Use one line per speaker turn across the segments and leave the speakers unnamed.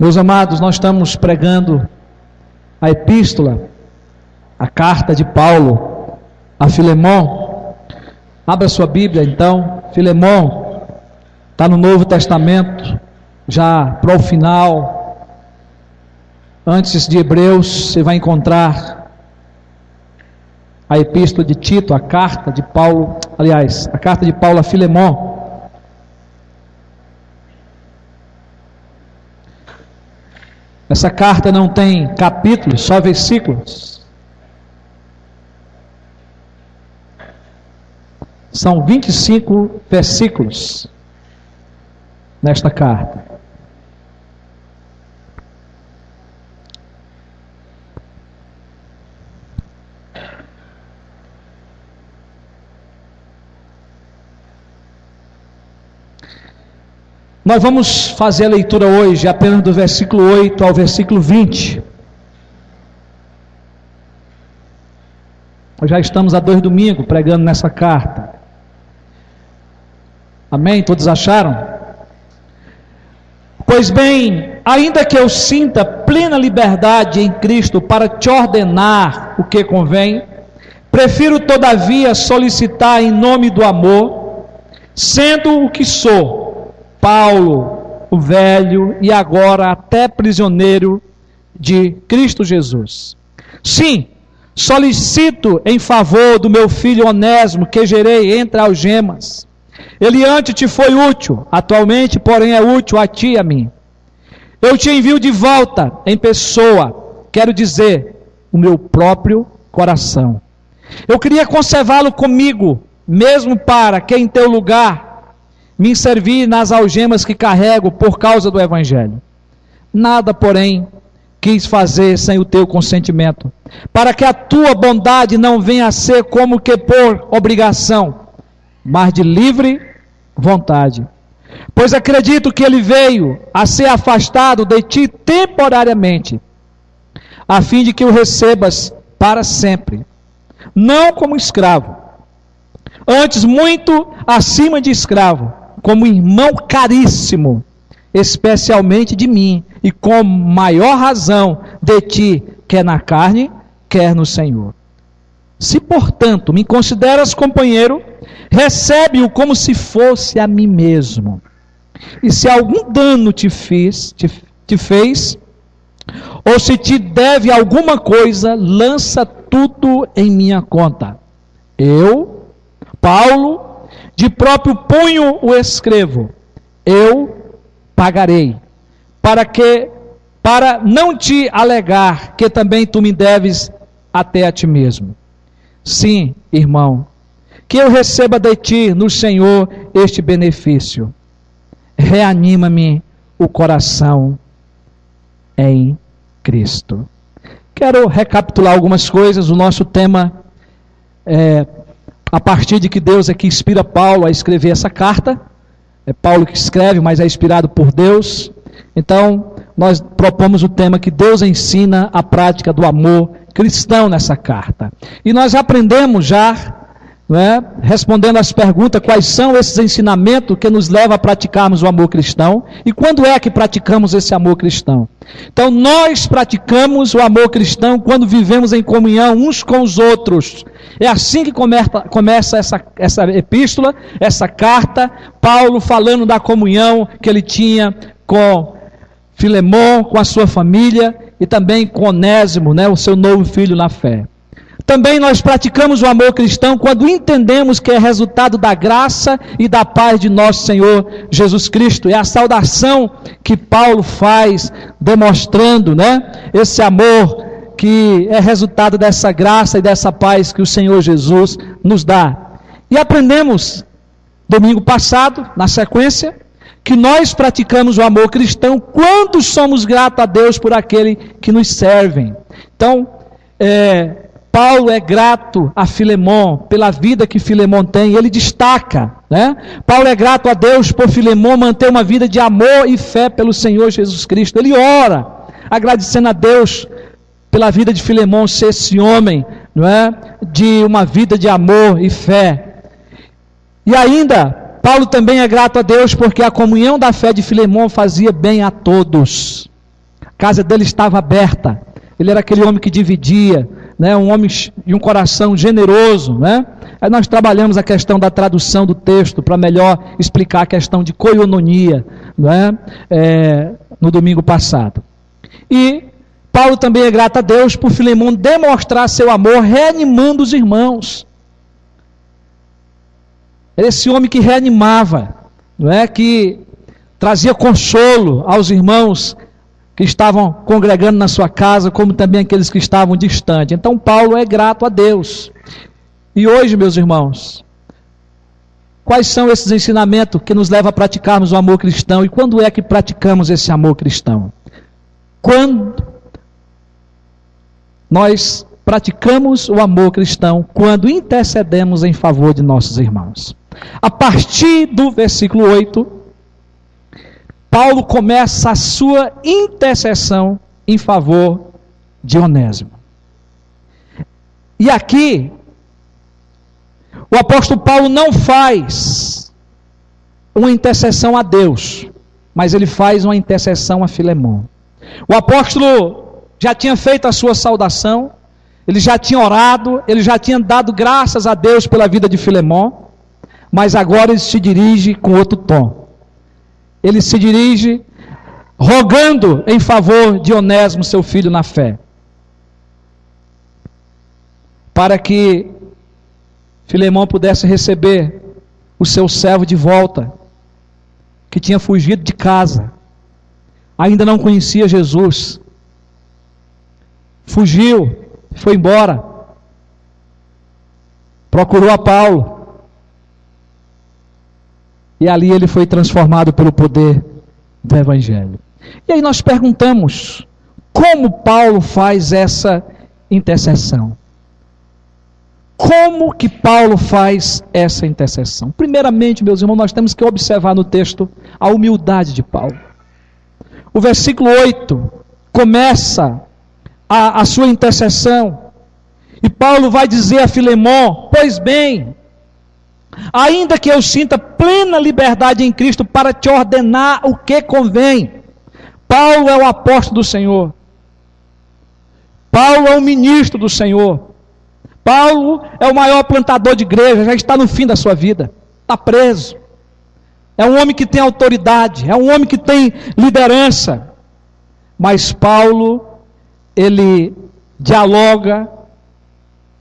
Meus amados, nós estamos pregando a epístola, a carta de Paulo a Filemon. Abra sua Bíblia então. Filemon está no Novo Testamento, já para o final. Antes de Hebreus, você vai encontrar a epístola de Tito, a carta de Paulo, aliás, a carta de Paulo a Filemon. Essa carta não tem capítulos, só versículos. São 25 versículos nesta carta. Nós vamos fazer a leitura hoje apenas do versículo 8 ao versículo 20. Nós já estamos há 2 domingos pregando nessa carta. Amém? Todos acharam? Pois bem, ainda que eu sinta plena liberdade em Cristo para te ordenar o que convém, prefiro todavia solicitar em nome do amor, sendo o que sou, Paulo, o velho e agora até prisioneiro de Cristo Jesus. Sim, solicito em favor do meu filho Onésimo, que gerei entre algemas. Ele antes te foi útil, atualmente, porém, é útil a ti e a mim. Eu te envio de volta em pessoa, quero dizer, o meu próprio coração. Eu queria conservá-lo comigo, mesmo para que em teu lugar me servir nas algemas que carrego por causa do Evangelho. Nada, porém, quis fazer sem o teu consentimento, para que a tua bondade não venha a ser como que por obrigação, mas de livre vontade. Pois acredito que ele veio a ser afastado de ti temporariamente, a fim de que o recebas para sempre, não como escravo, antes muito acima de escravo, como irmão caríssimo, especialmente de mim, e com maior razão de ti, quer na carne, quer no Senhor. Se, portanto, me consideras companheiro, recebe-o como se fosse a mim mesmo. E se algum dano te fez, ou se te deve alguma coisa, lança tudo em minha conta. Eu, Paulo, de próprio punho o escrevo, eu pagarei, para não te alegar que também tu me deves até a ti mesmo. Sim, irmão, que eu receba de ti no Senhor este benefício. Reanima-me o coração em Cristo. Quero recapitular algumas coisas. O nosso tema é a partir de que Deus é que inspira Paulo a escrever essa carta. É Paulo que escreve, mas é inspirado por Deus. Então, nós propomos o tema que Deus ensina a prática do amor cristão nessa carta. E nós aprendemos já, respondendo às perguntas, quais são esses ensinamentos que nos levam a praticarmos o amor cristão e quando é que praticamos esse amor cristão. Então, nós praticamos o amor cristão quando vivemos em comunhão uns com os outros. É assim que começa essa epístola, essa carta, Paulo falando da comunhão que ele tinha com Filemon, com a sua família e também com Onésimo, o seu novo filho na fé. Também nós praticamos o amor cristão quando entendemos que é resultado da graça e da paz de nosso Senhor Jesus Cristo. É a saudação que Paulo faz, demonstrando, esse amor que é resultado dessa graça e dessa paz que o Senhor Jesus nos dá. E aprendemos, domingo passado, na sequência, que nós praticamos o amor cristão quando somos gratos a Deus por aquele que nos servem. Então, Paulo é grato a Filemon pela vida que Filemon tem, ele destaca, Paulo é grato a Deus por Filemon manter uma vida de amor e fé pelo Senhor Jesus Cristo. Ele ora, agradecendo a Deus pela vida de Filemon ser esse homem, de uma vida de amor e fé. E ainda, Paulo também é grato a Deus porque a comunhão da fé de Filemon fazia bem a todos. casa dele estava aberta. Ele era aquele homem que dividia, né? Um homem de um coração generoso, né? Aí nós trabalhamos a questão da tradução do texto para melhor explicar a questão de koinonia, né? No domingo passado. E Paulo também é grato a Deus por Filemão demonstrar seu amor reanimando os irmãos. Esse homem que reanimava, não é? Que trazia consolo aos irmãos que estavam congregando na sua casa, como também aqueles que estavam distantes. Então Paulo é grato a Deus. E hoje, meus irmãos, quais são esses ensinamentos que nos levam a praticarmos o amor cristão? E quando é que praticamos esse amor cristão? Quando nós praticamos o amor cristão, quando intercedemos em favor de nossos irmãos. A partir do versículo 8, Paulo começa a sua intercessão em favor de Onésimo. E aqui, o apóstolo Paulo não faz uma intercessão a Deus, mas ele faz uma intercessão a Filemão. O apóstolo já tinha feito a sua saudação, ele já tinha orado, ele já tinha dado graças a Deus pela vida de Filemão, mas agora ele se dirige com outro tom. Ele se dirige rogando em favor de Onésimo, seu filho na fé, para que Filemão pudesse receber o seu servo de volta, que tinha fugido de casa, ainda não conhecia Jesus, fugiu, foi embora, procurou a Paulo, e ali ele foi transformado pelo poder do Evangelho. E aí nós perguntamos, como Paulo faz essa intercessão? Como que Paulo faz essa intercessão? Primeiramente, meus irmãos, nós temos que observar no texto a humildade de Paulo. O versículo 8 começa a sua intercessão, e Paulo vai dizer a Filemão: pois bem, ainda que eu sinta plena liberdade em Cristo para te ordenar o que convém. Paulo é o apóstolo do Senhor. Paulo é o ministro do Senhor. Paulo é o maior plantador de igreja, já está no fim da sua vida, está preso. É um homem que tem autoridade, é um homem que tem liderança. Mas Paulo, ele dialoga,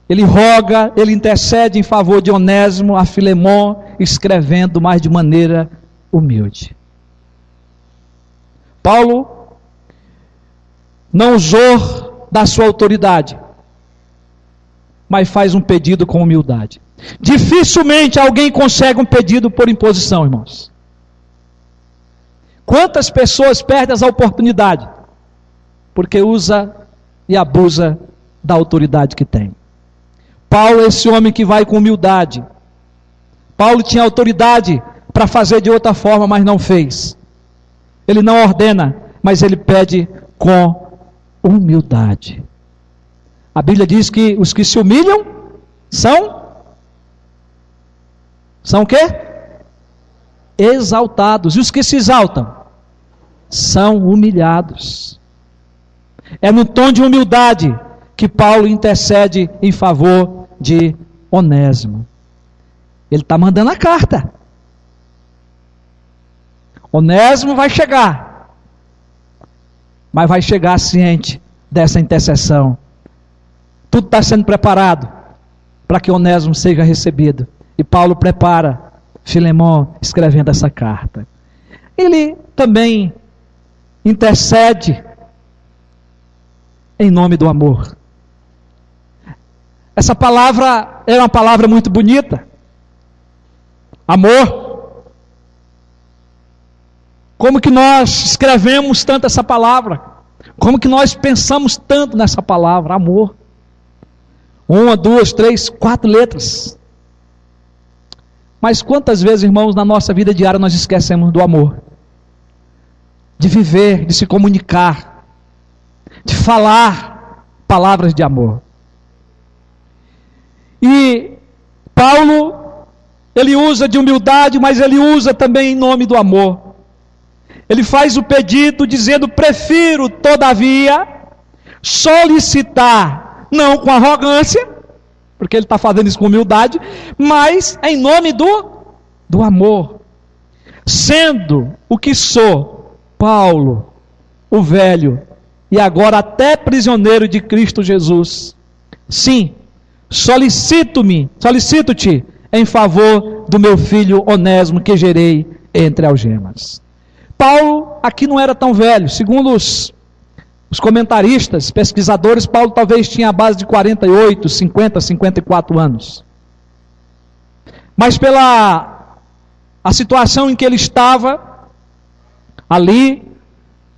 ele roga, ele intercede em favor de Onésimo a Filemão, escrevendo mais de maneira humilde. Paulo não usou da sua autoridade, mas faz um pedido com humildade. Dificilmente alguém consegue um pedido por imposição, irmãos. Quantas pessoas perdem essa oportunidade? Porque usa e abusa da autoridade que tem. Paulo é esse homem que vai com humildade. Paulo tinha autoridade para fazer de outra forma, mas não fez. Ele não ordena, mas ele pede com humildade. A Bíblia diz que os que se humilham são o quê? Exaltados. E os que se exaltam são humilhados. É no tom de humildade que Paulo intercede em favor de Onésimo. Ele está mandando a carta. Onésimo vai chegar, mas vai chegar ciente dessa intercessão. Tudo está sendo preparado para que Onésimo seja recebido. E Paulo prepara Filemão escrevendo essa carta. Ele também intercede em nome do amor. Essa palavra é uma palavra muito bonita. Amor. Como que nós escrevemos tanto essa palavra? Como que nós pensamos tanto nessa palavra? Amor. 1, 2, 3, 4 letras. Mas quantas vezes, irmãos, na nossa vida diária nós esquecemos do amor? De viver, de se comunicar, de falar palavras de amor. E Paulo, ele usa de humildade, mas ele usa também em nome do amor. ele faz o pedido dizendo: prefiro, todavia, solicitar, não com arrogância, porque ele está fazendo isso com humildade, mas em nome do amor. Sendo o que sou, Paulo, o velho, e agora até prisioneiro de Cristo Jesus. Sim, solicito-te em favor do meu filho Onésimo, que gerei entre algemas. Paulo aqui não era tão velho. Segundo os comentaristas, pesquisadores, Paulo talvez tinha a base de 48, 50, 54 anos. Mas pela a situação em que ele estava ali,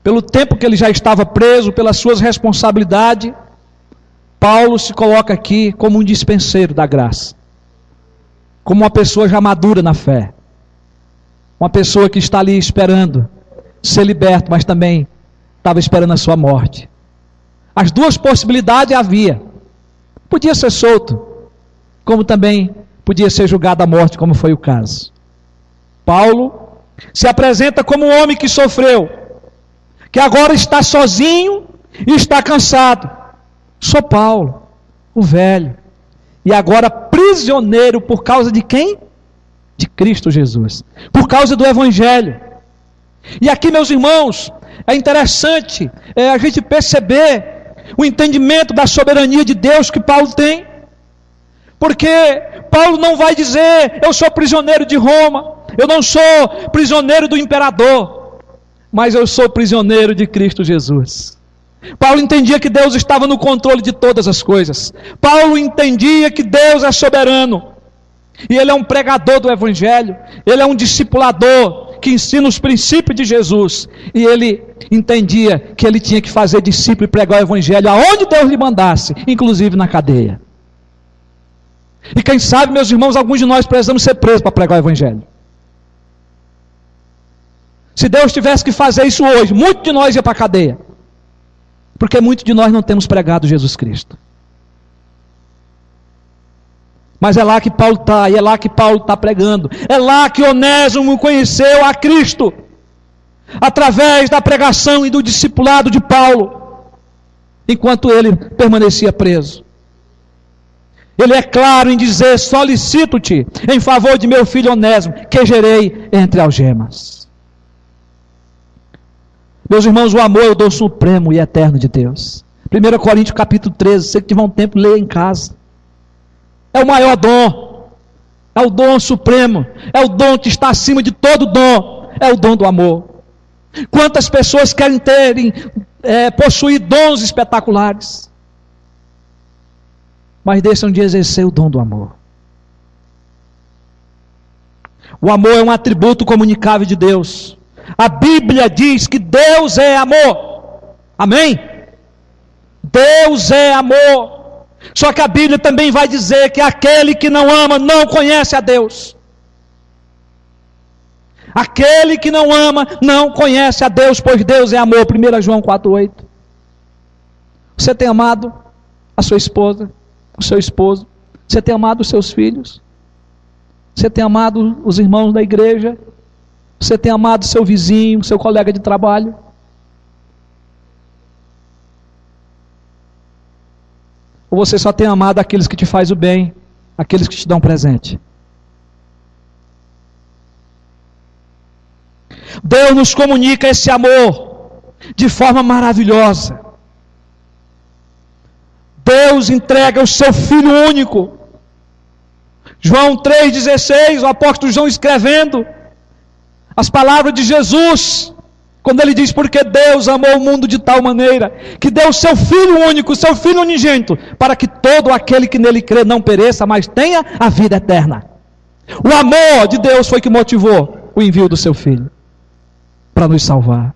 pelo tempo que ele já estava preso, pelas suas responsabilidades, Paulo se coloca aqui como um dispenseiro da graça, como uma pessoa já madura na fé, uma pessoa que está ali esperando ser liberto, mas também estava esperando a sua morte. As duas possibilidades havia: podia ser solto, como também podia ser julgado à morte, como foi o caso. Paulo se apresenta como um homem que sofreu, que agora está sozinho e está cansado. Sou Paulo, o velho, e agora prisioneiro por causa de quem? De Cristo Jesus, por causa do Evangelho. E aqui, meus irmãos, é interessante a gente perceber o entendimento da soberania de Deus que Paulo tem, porque Paulo não vai dizer: eu sou prisioneiro de Roma, eu não sou prisioneiro do imperador, mas eu sou prisioneiro de Cristo Jesus. Paulo entendia que Deus estava no controle de todas as coisas. Paulo entendia que Deus é soberano, e ele é um pregador do Evangelho, ele é um discipulador que ensina os princípios de Jesus, e ele entendia que ele tinha que fazer discípulo e pregar o Evangelho aonde Deus lhe mandasse, inclusive na cadeia. E quem sabe, meus irmãos, alguns de nós precisamos ser presos para pregar o Evangelho. Se Deus tivesse que fazer isso hoje, muito de nós ia para a cadeia, porque muitos de nós não temos pregado Jesus Cristo. Mas é lá que Paulo está, e é lá que Paulo está pregando. É lá que Onésimo conheceu a Cristo, através da pregação e do discipulado de Paulo, enquanto ele permanecia preso. Ele é claro em dizer: solicito-te em favor de meu filho Onésimo, que gerei entre algemas. Meus irmãos, o amor é o dom supremo e eterno de Deus. 1 Coríntios capítulo 13, se você tiver um tempo, leia em casa. É o maior dom, é o dom supremo, é o dom que está acima de todo dom, é o dom do amor. Quantas pessoas querem possuir dons espetaculares, mas deixam de exercer o dom do amor. O amor é um atributo comunicável de Deus. A Bíblia diz que Deus é amor. Amém? Deus é amor. Só que a Bíblia também vai dizer que aquele que não ama não conhece a Deus. Aquele que não ama não conhece a Deus, pois Deus é amor. 1 João 4,8. Você tem amado a sua esposa, o seu esposo? Você tem amado os seus filhos? Você tem amado os irmãos da igreja? Você tem amado seu vizinho, seu colega de trabalho? Ou você só tem amado aqueles que te fazem o bem, aqueles que te dão presente? Deus nos comunica esse amor de forma maravilhosa. Deus entrega o seu Filho único. João 3,16, o apóstolo João escrevendo as palavras de Jesus, quando ele diz: porque Deus amou o mundo de tal maneira, que deu o seu Filho único, o seu Filho unigênito, para que todo aquele que nele crê não pereça, mas tenha a vida eterna. O amor de Deus foi que motivou o envio do seu Filho, para nos salvar.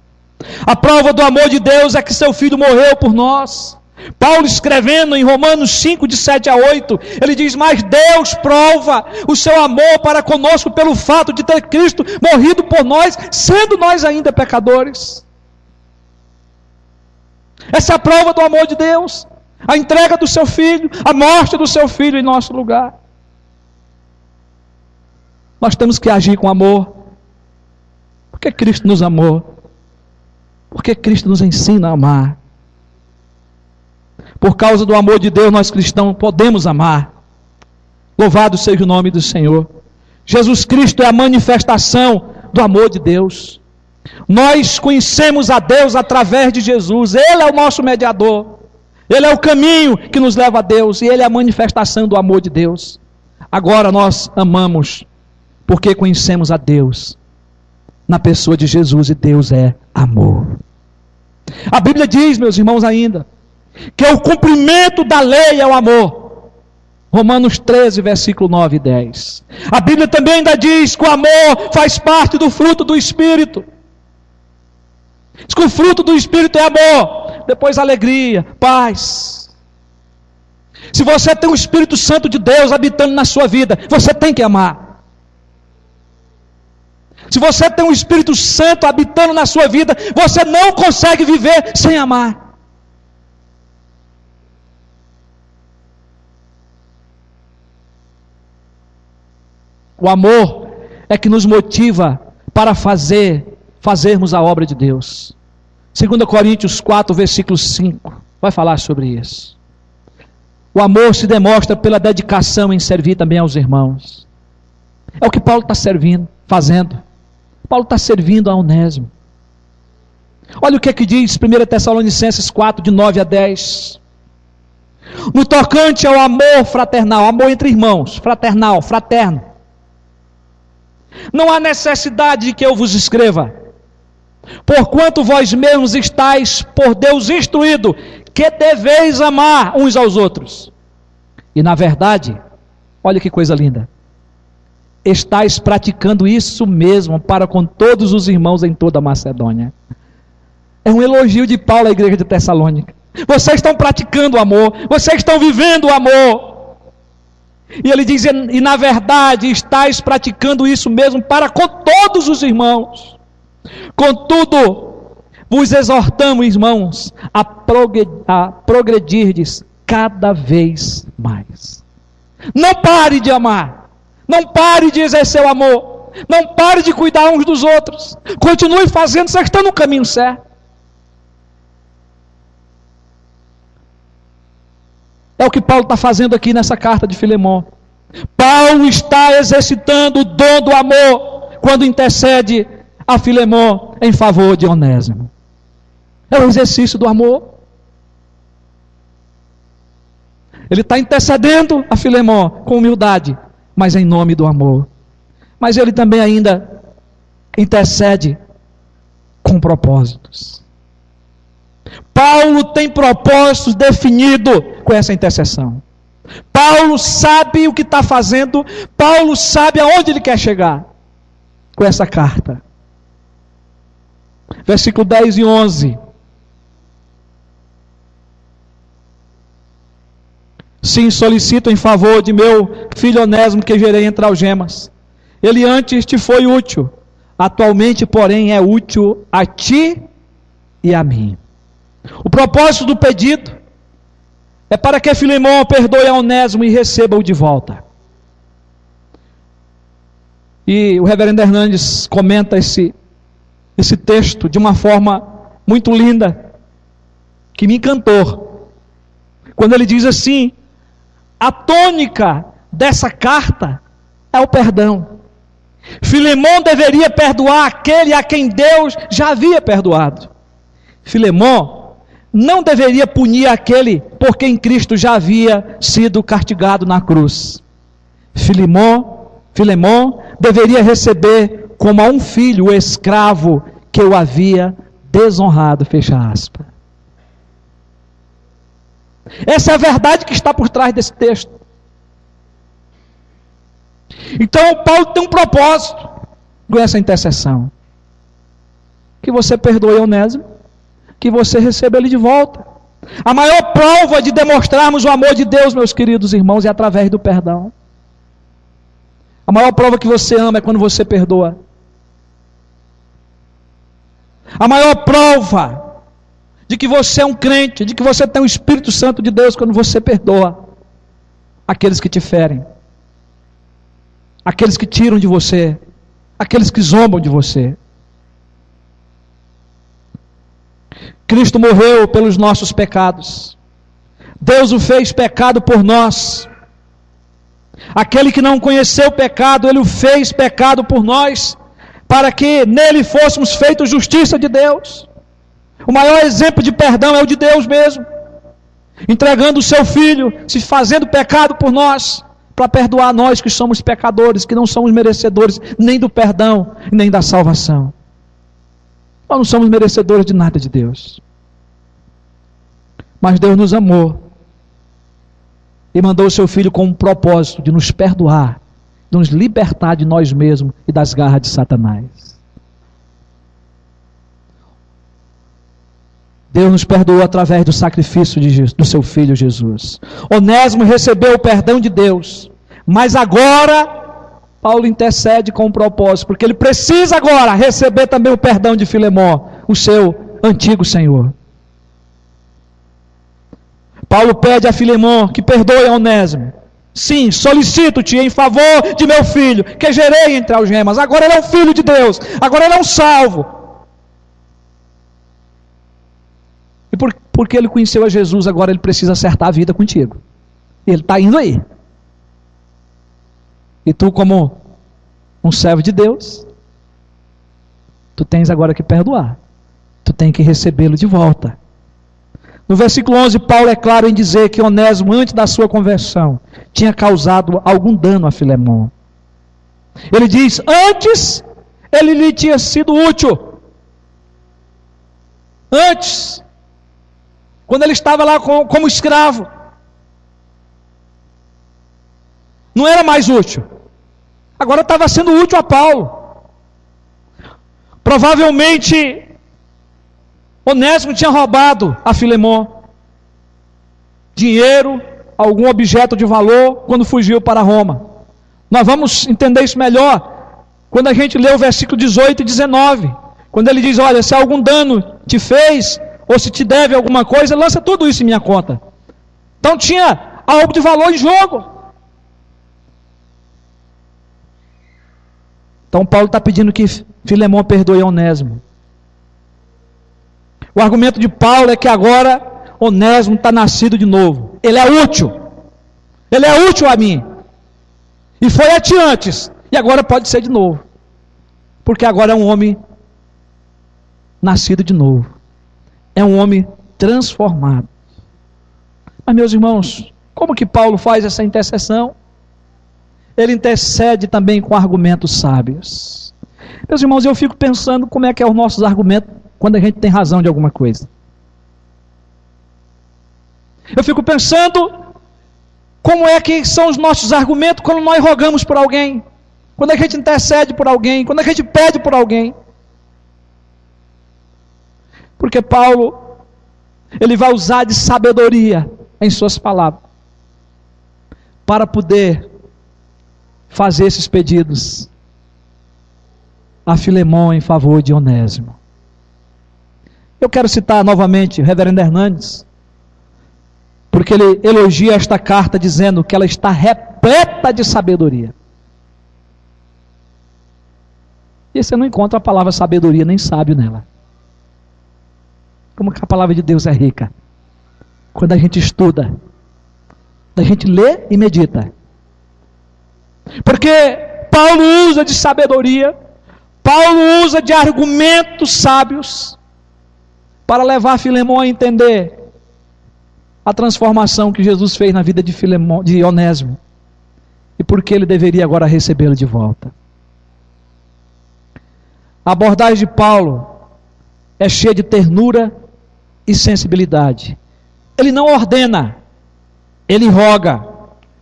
A prova do amor de Deus é que seu Filho morreu por nós. Paulo, escrevendo em Romanos 5, de 7 a 8, ele diz: mas Deus prova o seu amor para conosco pelo fato de ter Cristo morrido por nós, sendo nós ainda pecadores. Essa é a prova do amor de Deus, a entrega do seu Filho, a morte do seu Filho em nosso lugar. Nós temos que agir com amor, porque Cristo nos amou. Porque Cristo nos ensina a amar. Por causa do amor de Deus, nós cristãos podemos amar. Louvado seja o nome do Senhor. Jesus Cristo é a manifestação do amor de Deus. Nós conhecemos a Deus através de Jesus. Ele é o nosso mediador. Ele é o caminho que nos leva a Deus. E Ele é a manifestação do amor de Deus. Agora nós amamos porque conhecemos a Deus na pessoa de Jesus, e Deus é amor. A Bíblia diz, meus irmãos, ainda, que o cumprimento da lei é o amor. Romanos 13, versículo 9 e 10. A Bíblia também ainda diz que o amor faz parte do fruto do Espírito. Diz que o fruto do Espírito é amor, depois alegria, paz. Se você tem o Espírito Santo de Deus habitando na sua vida, você tem que amar. Se você tem o Espírito Santo habitando na sua vida, você não consegue viver sem amar. O amor é que nos motiva para fazermos a obra de Deus. 2 Coríntios 4, versículo 5, vai falar sobre isso. O amor se demonstra pela dedicação em servir também aos irmãos. É o que Paulo está fazendo. Paulo está servindo a Onésimo. Olha o que diz 1 Tessalonicenses 4, de 9 a 10. No tocante ao amor fraternal, amor entre irmãos, fraternal, fraterno. Não há necessidade de que eu vos escreva, porquanto vós mesmos estáis por Deus instruído, que deveis amar uns aos outros. E na verdade, olha que coisa linda, estáis praticando isso mesmo para com todos os irmãos em toda a Macedônia. É um elogio de Paulo à igreja de Tessalônica. Vocês estão praticando o amor, vocês estão vivendo o amor. E ele diz, e na verdade estáis praticando isso mesmo para com todos os irmãos. Contudo, vos exortamos, irmãos, a progredirdes cada vez mais. Não pare de amar. Não pare de exercer o amor. Não pare de cuidar uns dos outros. Continue fazendo, você está no caminho certo. É o que Paulo está fazendo aqui nessa carta de Filemão. Paulo está exercitando o dom do amor quando intercede a Filemão em favor de Onésimo. É o exercício do amor. Ele está intercedendo a Filemão com humildade, mas em nome do amor. Mas ele também ainda intercede com propósitos. Paulo tem propósitos definidos com essa intercessão. Paulo sabe o que está fazendo. Paulo sabe aonde ele quer chegar com essa carta. Versículo 10 e 11. Sim, solicito em favor de meu filho Onésimo, que gerei entre algemas. Ele antes te foi útil, atualmente, porém, é útil a ti e a mim. O propósito do pedido é para que Filemão perdoe a Onésimo e receba-o de volta. E o reverendo Hernandes comenta esse texto de uma forma muito linda, que me encantou. Quando ele diz assim, a tônica dessa carta é o perdão. Filemão deveria perdoar aquele a quem Deus já havia perdoado. Filemão não deveria punir aquele por quem Cristo já havia sido castigado na cruz. Filemão deveria receber como a um filho o escravo que o havia desonrado, fecha aspas. Essa é a verdade que está por trás desse texto. Então Paulo tem um propósito com essa intercessão. Que você perdoe Onésimo, que você receba ele de volta. A maior prova de demonstrarmos o amor de Deus, meus queridos irmãos, é através do perdão. A maior prova que você ama é quando você perdoa. A maior prova de que você é um crente, de que você tem o Espírito Santo de Deus, quando você perdoa aqueles que te ferem, aqueles que tiram de você, aqueles que zombam de você. Cristo morreu pelos nossos pecados. Deus o fez pecado por nós. Aquele que não conheceu o pecado, Ele o fez pecado por nós, para que nele fôssemos feitos justiça de Deus. O maior exemplo de perdão é o de Deus mesmo, entregando o seu Filho, se fazendo pecado por nós, para perdoar nós que somos pecadores, que não somos merecedores nem do perdão, nem da salvação. Nós não somos merecedores de nada de Deus. Mas Deus nos amou e mandou o seu Filho com um propósito de nos perdoar, de nos libertar de nós mesmos e das garras de Satanás. Deus nos perdoou através do sacrifício do seu Filho Jesus. Onésimo recebeu o perdão de Deus, mas agora Paulo intercede com um propósito, porque ele precisa agora receber também o perdão de Filemón, o seu antigo senhor. Paulo pede a Filemón que perdoe a Onésimo. Sim, solicito-te em favor de meu filho, que gerei entre algemas. Agora ele é um filho de Deus, agora ele é um salvo. E porque ele conheceu a Jesus, agora ele precisa acertar a vida contigo. E ele está indo aí. E tu, como um servo de Deus, tu tens agora que perdoar. Tu tens que recebê-lo de volta. No versículo 11, Paulo é claro em dizer que Onésimo, antes da sua conversão, tinha causado algum dano a Filemón. Ele diz, antes ele lhe tinha sido útil. Antes, quando ele estava lá como escravo, não era mais útil. Agora estava sendo útil a Paulo. Provavelmente Onésimo tinha roubado a Filemón dinheiro, algum objeto de valor, quando fugiu para Roma. Nós vamos entender isso melhor quando a gente lê o versículo 18 e 19, quando ele diz, olha, se algum dano te fez, ou se te deve alguma coisa, lança tudo isso em minha conta. Então tinha algo de valor em jogo. Então Paulo está pedindo que Filemón perdoe Onésimo. O argumento de Paulo é que agora Onésimo está nascido de novo. Ele é útil. Ele é útil a mim. E foi a ti antes. E agora pode ser de novo. Porque agora é um homem nascido de novo. É um homem transformado. Mas meus irmãos, como que Paulo faz essa intercessão? Ele intercede também com argumentos sábios. Meus irmãos, eu fico pensando como é que é os nossos argumentos quando a gente tem razão de alguma coisa. Eu fico pensando como é que são os nossos argumentos quando nós rogamos por alguém, quando a gente intercede por alguém, quando a gente pede por alguém. Porque Paulo, ele vai usar de sabedoria em suas palavras para poder fazer esses pedidos a Filemón em favor de Onésimo. Eu quero citar novamente o reverendo Hernandes, porque ele elogia esta carta dizendo que ela está repleta de sabedoria. E você não encontra a palavra sabedoria nem sábio nela. Como que a palavra de Deus é rica. Quando a gente estuda, a gente lê e medita. Porque Paulo usa de sabedoria, Paulo usa de argumentos sábios, para levar Filemón a entender a transformação que Jesus fez na vida de Onésimo, e por que ele deveria agora recebê-lo de volta. A abordagem de Paulo é cheia de ternura e sensibilidade. Ele não ordena, ele roga,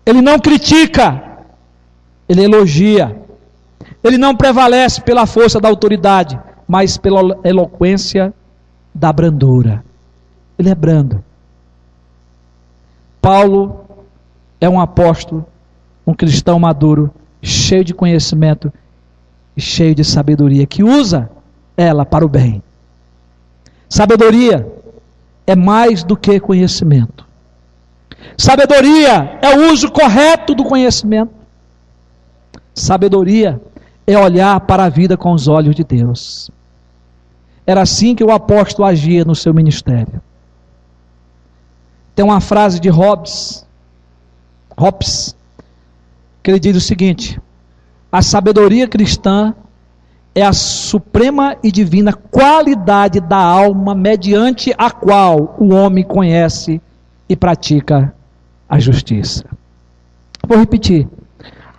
ele não critica, ele elogia, ele não prevalece pela força da autoridade, mas pela eloquência da brandura. Ele é brando. Paulo é um apóstolo, um cristão maduro, cheio de conhecimento e cheio de sabedoria, que usa ela para o bem. Sabedoria é mais do que conhecimento. Sabedoria é o uso correto do conhecimento. Sabedoria é olhar para a vida com os olhos de Deus. Era assim que o apóstolo agia no seu ministério. Tem uma frase de Hobbes, que ele diz o seguinte: a sabedoria cristã é a suprema e divina qualidade da alma mediante a qual o homem conhece e pratica a justiça. Vou repetir.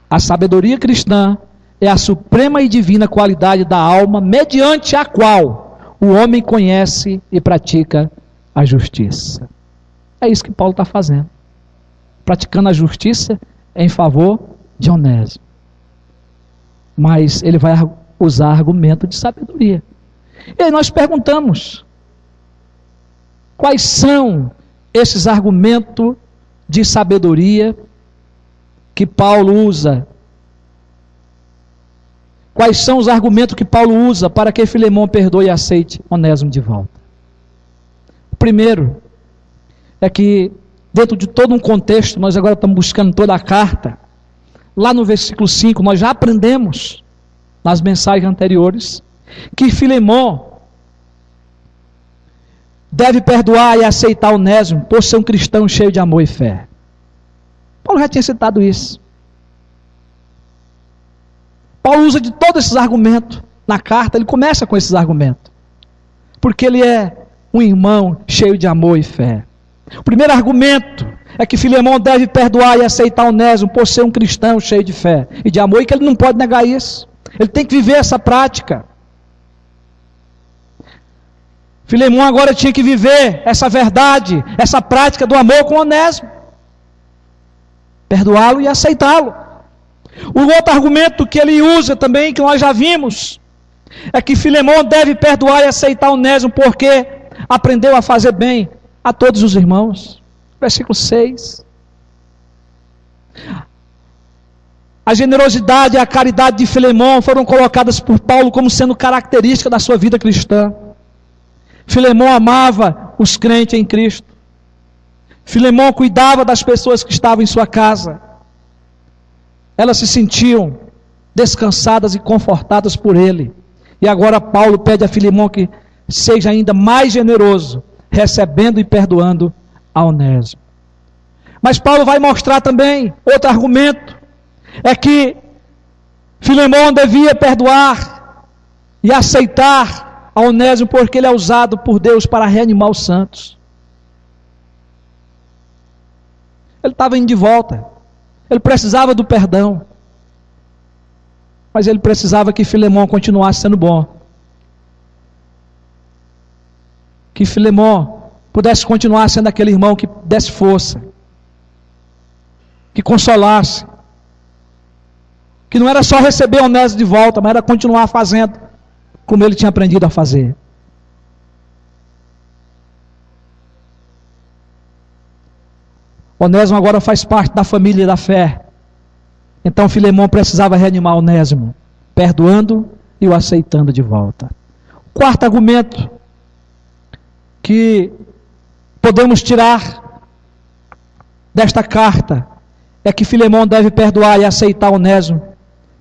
A sabedoria cristã é a suprema e divina qualidade da alma mediante a qual o homem conhece e pratica a justiça. É isso que Paulo está fazendo. Praticando a justiça em favor de Onésimo. Mas ele vai usar argumento de sabedoria. E aí nós perguntamos: quais são esses argumentos de sabedoria que Paulo usa? Quais são os argumentos que Paulo usa para que Filemão perdoe e aceite Onésimo de volta? O primeiro é que, dentro de todo um contexto, nós agora estamos buscando toda a carta. Lá no versículo 5, nós já aprendemos, nas mensagens anteriores, que Filemão deve perdoar e aceitar Onésimo por ser um cristão cheio de amor e fé. Paulo já tinha citado isso. Paulo usa de todos esses argumentos na carta. Ele começa com esses argumentos, porque ele é um irmão cheio de amor e fé. O primeiro argumento é que Filemão deve perdoar e aceitar Onésimo por ser um cristão cheio de fé e de amor, e que ele não pode negar isso. Ele tem que viver essa prática. Filemão agora tinha que viver essa verdade, essa prática do amor com Onésimo. Perdoá-lo e aceitá-lo. O outro argumento que ele usa também, que nós já vimos, é que Filemão deve perdoar e aceitar Onésimo porque aprendeu a fazer bem a todos os irmãos. Versículo 6. A generosidade e a caridade de Filemão foram colocadas por Paulo como sendo característica da sua vida cristã. Filemão amava os crentes em Cristo. Filemão cuidava das pessoas que estavam em sua casa. Elas se sentiam descansadas e confortadas por ele. E agora Paulo pede a Filemão que seja ainda mais generoso, recebendo e perdoando a Onésimo. Mas Paulo vai mostrar também outro argumento, é que Filemão devia perdoar e aceitar a Onésimo porque ele é usado por Deus para reanimar os santos. Ele estava indo de volta, ele precisava do perdão, mas ele precisava que Filemão continuasse sendo bom, que Filemão pudesse continuar sendo aquele irmão que desse força, que consolasse, que não era só receber Onésimo de volta, mas era continuar fazendo como ele tinha aprendido a fazer. Onésimo agora faz parte da família da fé. Então Filemão precisava reanimar Onésimo, perdoando e o aceitando de volta. Quarto argumento que podemos tirar desta carta é que Filemão deve perdoar e aceitar Onésimo,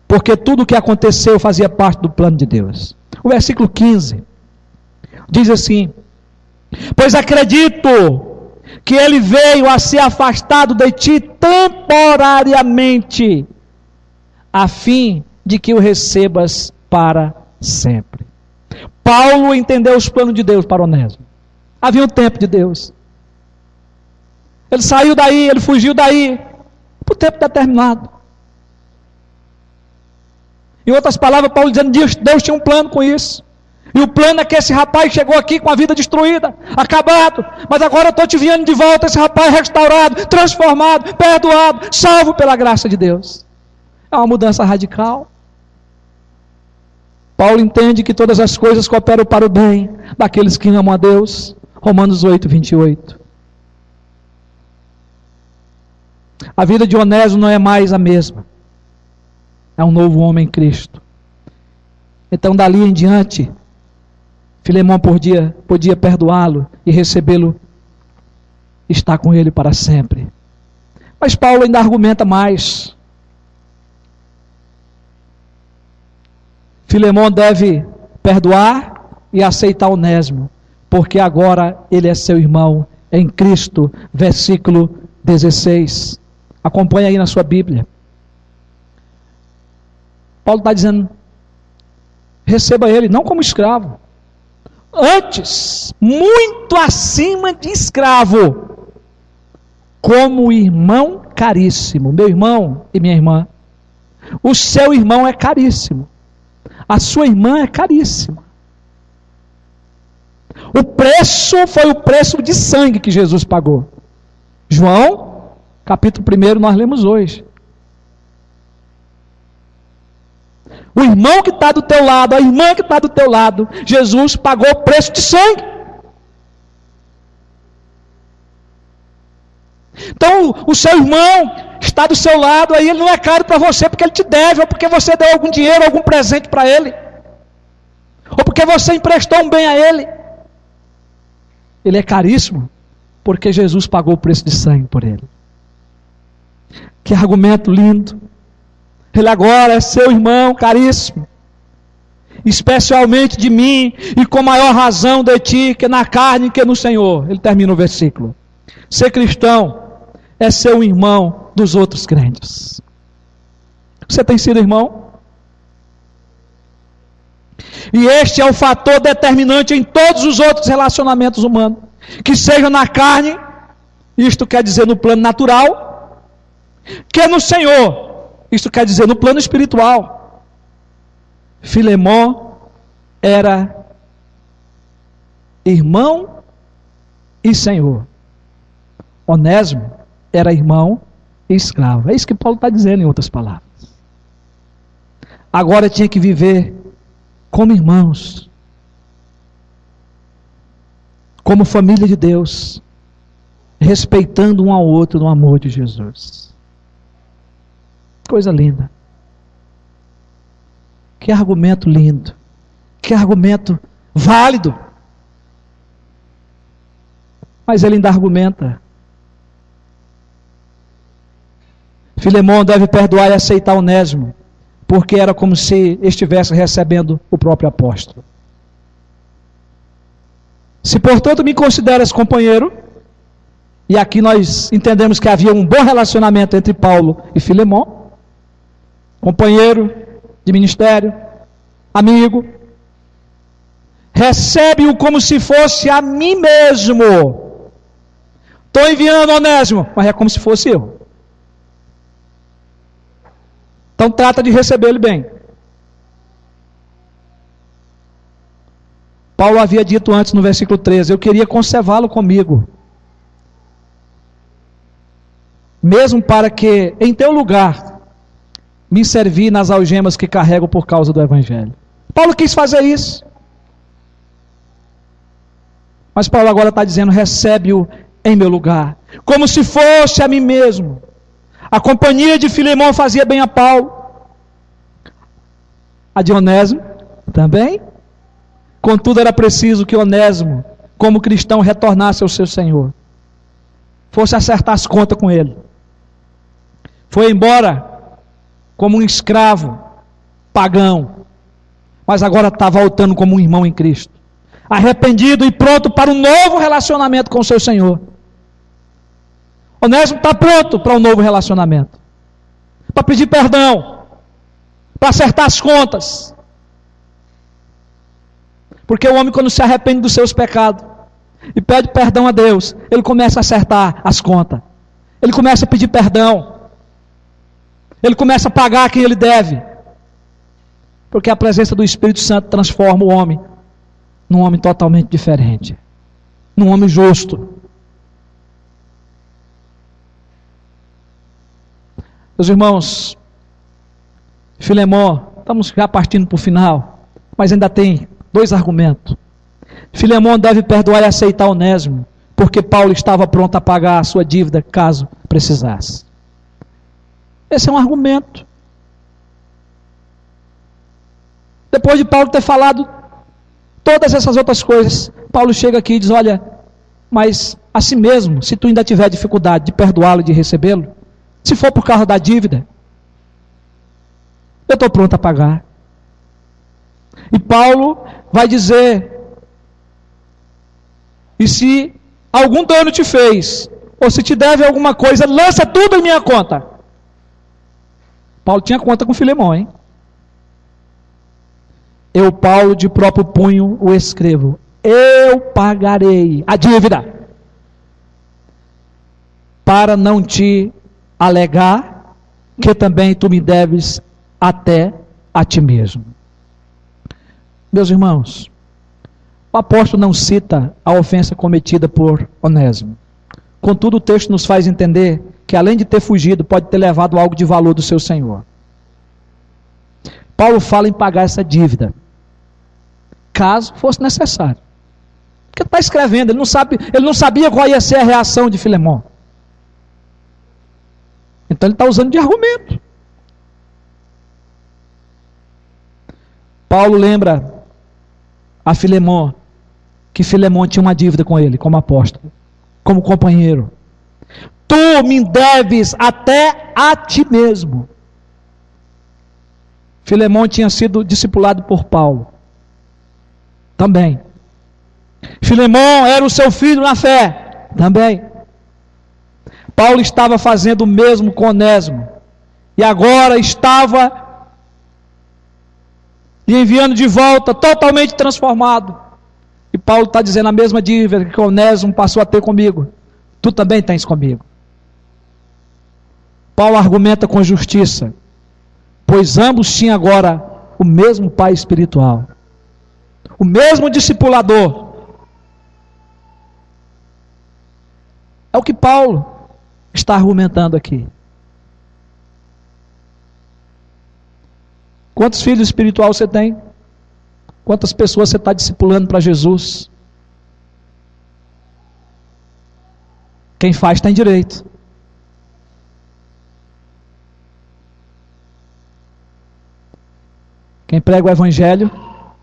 porque tudo o que aconteceu fazia parte do plano de Deus. O versículo 15 diz assim: pois acredito que ele veio a ser afastado de ti temporariamente, a fim de que o recebas para sempre. Paulo entendeu os planos de Deus para Onésimo. Havia um tempo de Deus. Ele saiu daí, ele fugiu daí, por tempo determinado. Em outras palavras, Paulo dizendo que Deus tinha um plano com isso. E o plano é que esse rapaz chegou aqui com a vida destruída, acabado, mas agora eu estou te enviando de volta esse rapaz restaurado, transformado, perdoado, salvo pela graça de Deus. É uma mudança radical. Paulo entende que todas as coisas cooperam para o bem daqueles que amam a Deus. Romanos 8, 28. A vida de Onésimo não é mais a mesma. É um novo homem em Cristo. Então dali em diante, Filemão podia perdoá-lo e recebê-lo, estar com ele para sempre. Mas Paulo ainda argumenta mais. Filemão deve perdoar e aceitar Onésimo, porque agora ele é seu irmão em Cristo. Versículo 16. Acompanhe aí na sua Bíblia. Paulo está dizendo: receba ele não como escravo, antes, muito acima de escravo, como irmão caríssimo. Meu irmão e minha irmã, o seu irmão é caríssimo, a sua irmã é caríssima. O preço foi o preço de sangue que Jesus pagou. João, capítulo 1, nós lemos hoje. O irmão que está do teu lado, a irmã que está do teu lado, Jesus pagou o preço de sangue. Então, o seu irmão está do seu lado, aí ele não é caro para você porque ele te deve, ou porque você deu algum dinheiro, algum presente para ele, ou porque você emprestou um bem a ele. Ele é caríssimo porque Jesus pagou o preço de sangue por ele. Que argumento lindo. Ele agora é seu irmão caríssimo, especialmente de mim, e com maior razão de ti, que na carne, que no Senhor. Ele termina o versículo. Ser cristão é ser o irmão dos outros crentes. Você tem sido irmão? E este é o fator determinante em todos os outros relacionamentos humanos, que sejam na carne, isto quer dizer no plano natural, que no Senhor, isto quer dizer no plano espiritual. Filemón era irmão e senhor. Onésimo era irmão e escravo. É isso que Paulo está dizendo, em outras palavras. Agora tinha que viver como irmãos, como família de Deus, respeitando um ao outro no amor de Jesus. Coisa linda. Que argumento lindo. Que argumento válido. Mas ele ainda argumenta. Filemón deve perdoar e aceitar Onésimo, porque era como se estivesse recebendo o próprio apóstolo. Se portanto me consideras companheiro, e aqui nós entendemos que havia um bom relacionamento entre Paulo e Filemón, companheiro de ministério, amigo, recebe-o como se fosse a mim mesmo. Estou enviando Onésimo, mas é como se fosse eu. Então trata de receber ele bem. Paulo havia dito antes no versículo 13: eu queria conservá-lo comigo, mesmo para que em teu lugar me servir nas algemas que carrego por causa do Evangelho. Paulo quis fazer isso. Mas Paulo agora está dizendo: recebe-o em meu lugar, como se fosse a mim mesmo. A companhia de Filemón fazia bem a Paulo. A de Onésimo também. Contudo, era preciso que Onésimo, como cristão, retornasse ao seu Senhor, fosse acertar as contas com ele. Foi embora como um escravo pagão, mas agora está voltando como um irmão em Cristo, arrependido e pronto para um novo relacionamento com o seu Senhor. Onésimo está pronto para um novo relacionamento, para pedir perdão, para acertar as contas. Porque o homem, quando se arrepende dos seus pecados e pede perdão a Deus, ele começa a acertar as contas, ele começa a pedir perdão, ele começa a pagar quem ele deve, porque a presença do Espírito Santo transforma o homem num homem totalmente diferente, num homem justo. Meus irmãos, Filemón, estamos já partindo para o final, mas ainda tem 2 argumentos. Filemón deve perdoar e aceitar Onésimo, porque Paulo estava pronto a pagar a sua dívida caso precisasse. Esse é um argumento. Depois de Paulo ter falado todas essas outras coisas, Paulo chega aqui e diz: olha, mas assim mesmo, se tu ainda tiver dificuldade de perdoá-lo e de recebê-lo, se for por causa da dívida, eu estou pronto a pagar. E Paulo vai dizer E se algum dano te fez, ou se te deve alguma coisa, lança tudo em minha conta. Paulo tinha conta com Filemão, hein? Eu, Paulo, de próprio punho o escrevo. Eu pagarei a dívida, para não te alegar que também tu me deves até a ti mesmo. Meus irmãos, o apóstolo não cita a ofensa cometida por Onésimo. Contudo, o texto nos faz entender que, além de ter fugido, pode ter levado algo de valor do seu Senhor. Paulo fala em pagar essa dívida, caso fosse necessário. Porque está escrevendo, ele não sabia qual ia ser a reação de Filemão. Então ele está usando de argumento. Paulo lembra a Filemão que Filemão tinha uma dívida com ele, como apóstolo, como companheiro. Tu me deves até a ti mesmo. Filemão tinha sido discipulado por Paulo também. Filemão era o seu filho na fé também. Paulo estava fazendo o mesmo com Onésimo, e agora estava lhe enviando de volta, totalmente transformado. E Paulo está dizendo: a mesma dívida que Onésimo passou a ter comigo, tu também tens comigo. Paulo argumenta com justiça, pois ambos tinham agora o mesmo pai espiritual, o mesmo discipulador. É o que Paulo está argumentando aqui. Quantos filhos espirituais você tem? Quantas pessoas você está discipulando para Jesus? Quem faz tem direito. Quem prega o evangelho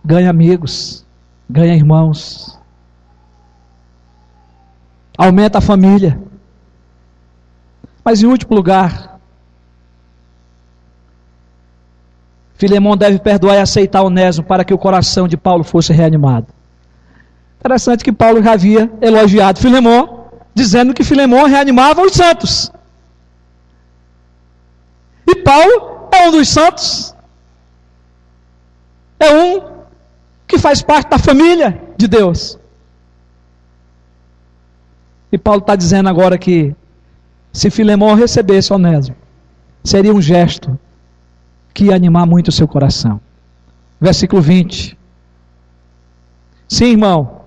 ganha amigos, ganha irmãos, aumenta a família. Mas em último lugar, Filemão deve perdoar e aceitar Onésimo para que o coração de Paulo fosse reanimado. Interessante que Paulo já havia elogiado Filemão, dizendo que Filemão reanimava os santos. E Paulo é um dos santos. É um que faz parte da família de Deus. E Paulo está dizendo agora que se Filemão recebesse Onésimo, seria um gesto que ia animar muito o seu coração. Versículo 20. Sim, irmão,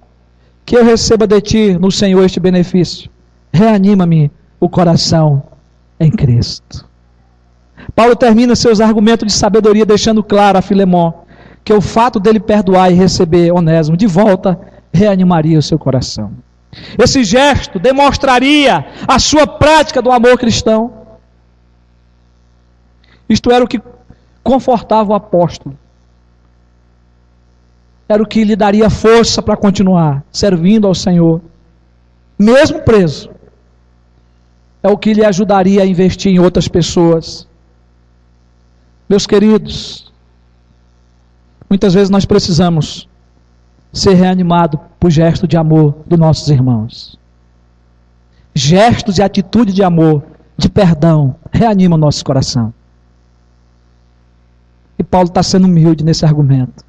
que eu receba de ti no Senhor este benefício. Reanima-me o coração em Cristo. Paulo termina seus argumentos de sabedoria deixando claro a Filemão que o fato dele perdoar e receber Onésimo de volta reanimaria o seu coração. Esse gesto demonstraria a sua prática do amor cristão. Isto era o que confortava o apóstolo. Era o que lhe daria força para continuar servindo ao Senhor, mesmo preso. É o que lhe ajudaria a investir em outras pessoas. Meus queridos, muitas vezes nós precisamos ser reanimados por gesto de amor dos nossos irmãos. Gestos de atitude de amor, de perdão, reanimam o nosso coração. E Paulo está sendo humilde nesse argumento.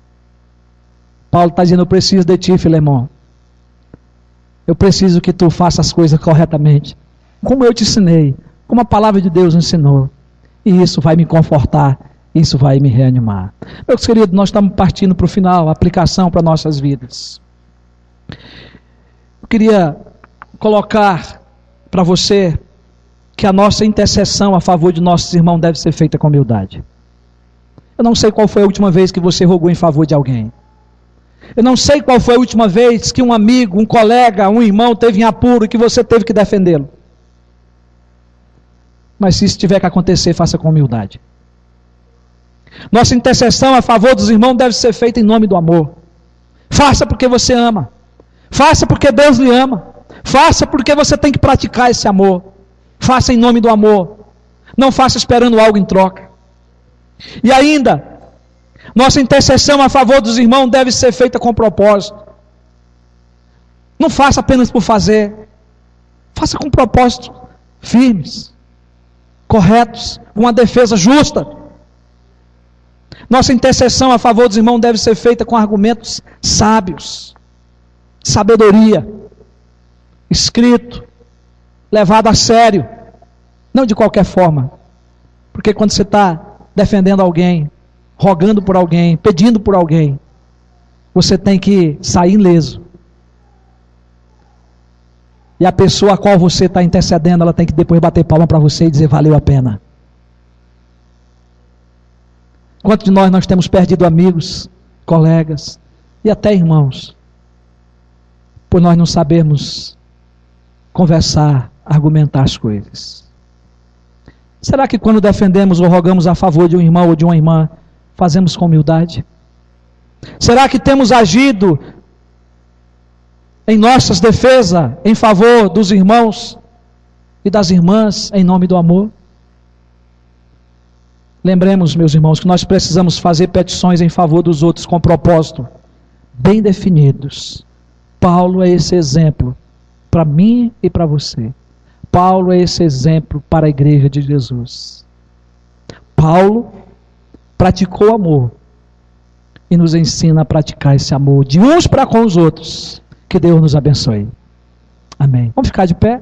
Paulo está dizendo: eu preciso de ti, Filemão. Eu preciso que tu faças as coisas corretamente, como eu te ensinei, como a palavra de Deus ensinou. E isso vai me confortar, isso vai me reanimar. Meus queridos, nós estamos partindo para o final, a aplicação para nossas vidas. Eu queria colocar para você que a nossa intercessão a favor de nossos irmãos deve ser feita com humildade. Eu não sei qual foi a última vez que você rogou em favor de alguém. Eu não sei qual foi a última vez que um amigo, um colega, um irmão teve em apuro e que você teve que defendê-lo. Mas se isso tiver que acontecer, faça com humildade. Nossa intercessão a favor dos irmãos deve ser feita em nome do amor. Faça porque você ama. Faça porque Deus lhe ama. Faça porque você tem que praticar esse amor. Faça em nome do amor. Não faça esperando algo em troca. E ainda, nossa intercessão a favor dos irmãos deve ser feita com propósito. Não faça apenas por fazer. Faça com propósitos firmes, corretos, uma defesa justa. Nossa intercessão a favor dos irmãos deve ser feita com argumentos sábios, sabedoria, escrito, levado a sério, não de qualquer forma. Porque quando você está defendendo alguém, rogando por alguém, pedindo por alguém, você tem que sair ileso. E a pessoa a qual você está intercedendo, ela tem que depois bater palma para você e dizer, valeu a pena. Quantos de nós temos perdido amigos, colegas e até irmãos, por nós não sabermos conversar, argumentar as coisas? Será que quando defendemos ou rogamos a favor de um irmão ou de uma irmã, fazemos com humildade? Será que temos agido em nossas defesas em favor dos irmãos e das irmãs em nome do amor? Lembremos, meus irmãos, que nós precisamos fazer petições em favor dos outros com propósito bem definidos. Paulo é esse exemplo para mim e para você. Paulo é esse exemplo para a igreja de Jesus. Paulo praticou amor e nos ensina a praticar esse amor de uns para com os outros. Que Deus nos abençoe. Amém. Vamos ficar de pé?